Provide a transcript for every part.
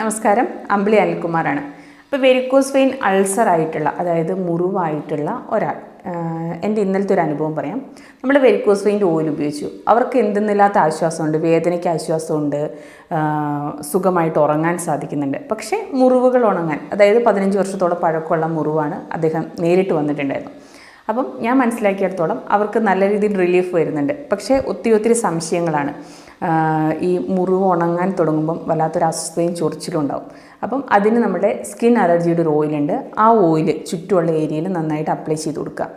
നമസ്കാരം, അമ്പിളി അനിൽകുമാറാണ്. ഇപ്പോൾ varicose vein ulcer ആയിട്ടുള്ള, അതായത് മുറിവായിട്ടുള്ള ഒരാൾ, എൻ്റെ ഇന്നലത്തെ ഒരു അനുഭവം പറയാം. നമ്മൾ വെരിക്കോസ് വെയിൻ്റെ ഓയിൽ ഉപയോഗിച്ചു. അവർക്ക് എന്തെന്നില്ലാത്ത ആശ്വാസമുണ്ട്, വേദനയ്ക്ക് ആശ്വാസമുണ്ട്, സുഖമായിട്ട് ഉറങ്ങാൻ സാധിക്കുന്നുണ്ട്. പക്ഷേ മുറിവുകൾ ഉണങ്ങാൻ, അതായത് 15 വർഷത്തോളം പഴക്കമുള്ള മുറിവാണ് അദ്ദേഹം നേരിട്ട് വന്നിട്ടുണ്ടായിരുന്നു. അപ്പം ഞാൻ മനസ്സിലാക്കിയിടത്തോളം അവർക്ക് നല്ല രീതിയിൽ റിലീഫ് വരുന്നുണ്ട്. പക്ഷേ ഒത്തിരി സംശയങ്ങളാണ്. ഈ മുറിവ് ഉണങ്ങാൻ തുടങ്ങുമ്പം വല്ലാത്തൊരു അസ്വസ്ഥയും ചൊറിച്ചിലും ഉണ്ടാവും. അപ്പം അതിന് നമ്മുടെ സ്കിൻ അലർജിയുടെ ഒരു ഓയിലുണ്ട്. ആ ഓയിൽ ചുറ്റുമുള്ള ഏരിയയിൽ നന്നായിട്ട് അപ്ലൈ ചെയ്ത് കൊടുക്കുക.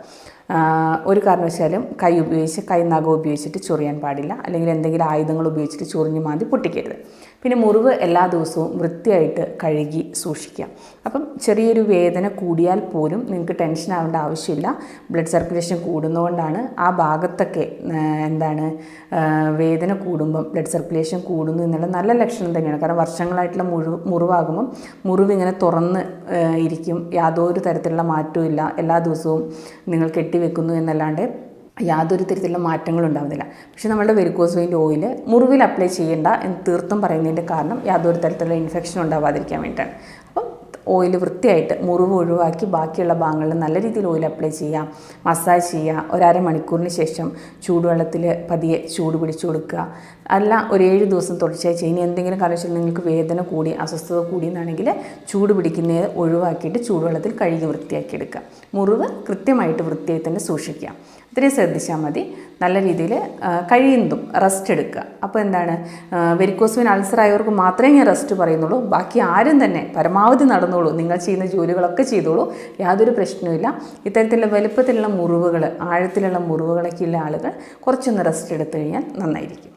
ഒരു കാരണവശാലും കൈ നഖം ഉപയോഗിച്ചിട്ട് ചൊറിയാൻ പാടില്ല, അല്ലെങ്കിൽ എന്തെങ്കിലും ആയുധങ്ങൾ ഉപയോഗിച്ചിട്ട് ചൊറിഞ്ഞ് മാന്തി പൊട്ടിക്കരുത്. പിന്നെ മുറിവ് എല്ലാ ദിവസവും വൃത്തിയായിട്ട് കഴുകി സൂക്ഷിക്കുക. അപ്പം ചെറിയൊരു വേദന കൂടിയാൽ പോലും നിങ്ങൾക്ക് ടെൻഷൻ ആവേണ്ട ആവശ്യമില്ല. ബ്ലഡ് സർക്കുലേഷൻ കൂടുന്നതുകൊണ്ടാണ് ആ ഭാഗത്തൊക്കെ വേദന കൂടുമ്പം ബ്ലഡ് സർക്കുലേഷൻ കൂടുന്നു എന്നുള്ള നല്ല ലക്ഷണം തന്നെയാണ്. കാരണം വർഷങ്ങളായിട്ടുള്ള മുറിവാകുമ്പം മുറിവ് ഇങ്ങനെ തുറന്ന് ഇരിക്കും, യാതൊരു തരത്തിലുള്ള മാറ്റവും ഇല്ല, എല്ലാ ദിവസവും നിങ്ങൾ കെട്ടിവെക്കുന്നു എന്നല്ലാണ്ട് യാതൊരു തരത്തിലുള്ള മാറ്റങ്ങളും ഉണ്ടാകുന്നില്ല. പക്ഷേ നമ്മളുടെ വെരിക്കോസ് വെയിൻ്റെ ഓയിൽ മുറിവിൽ അപ്ലൈ ചെയ്യേണ്ട എന്ന് തീർത്തും പറയുന്നതിൻ്റെ കാരണം യാതൊരു തരത്തിലുള്ള ഇൻഫെക്ഷൻ ഉണ്ടാവാതിരിക്കാൻ വേണ്ടിയിട്ടാണ്. അപ്പം ഓയിൽ വൃത്തിയായിട്ട് മുറിവ് ഒഴിവാക്കി ബാക്കിയുള്ള ഭാഗങ്ങളിൽ നല്ല രീതിയിൽ ഓയിൽ അപ്ലൈ ചെയ്യുക, മസാജ് ചെയ്യുക. ഒരു അരമണിക്കൂറിന് ശേഷം ചൂടുവെള്ളത്തിൽ പതിയെ ചൂട് പിടിച്ചു കൊടുക്കുക. അല്ല, ഒരു 7 ദിവസം തുടർച്ചയായി ചെയ്യുന്ന എന്തെങ്കിലും കാരണവശാൽ നിങ്ങൾക്ക് വേദന കൂടി, അസ്വസ്ഥത കൂടി എന്നാണെങ്കിൽ ചൂട് പിടിക്കുന്നത് ഒഴിവാക്കിയിട്ട് ചൂടുവെള്ളത്തിൽ കഴുകി വൃത്തിയാക്കി എടുക്കുക. മുറിവ് കൃത്യമായിട്ട് വൃത്തിയായി തന്നെ സൂക്ഷിക്കുക. ഇത്രയും ശ്രദ്ധിച്ചാൽ മതി. നല്ല രീതിയിൽ കഴിയുന്നതും റെസ്റ്റ് എടുക്കുക. അപ്പോൾ വെരിക്കോസ് വെയിൻ അൾസർ ആയവർക്ക് മാത്രമേ ഞാൻ റെസ്റ്റ് പറയുന്നുള്ളൂ. ബാക്കി ആരും തന്നെ പരമാവധി നടന്നോളൂ, നിങ്ങൾ ചെയ്യുന്ന ജോലികളൊക്കെ ചെയ്തോളൂ, യാതൊരു പ്രശ്നവുമില്ല. ഇത്തരത്തിലുള്ള വലുപ്പത്തിലുള്ള മുറിവുകൾ, ആഴത്തിലുള്ള മുറിവുകളൊക്കെ ഉള്ള ആളുകൾ കുറച്ചൊന്ന് റെസ്റ്റ് എടുത്തു കഴിഞ്ഞാൽ നന്നായിരിക്കും.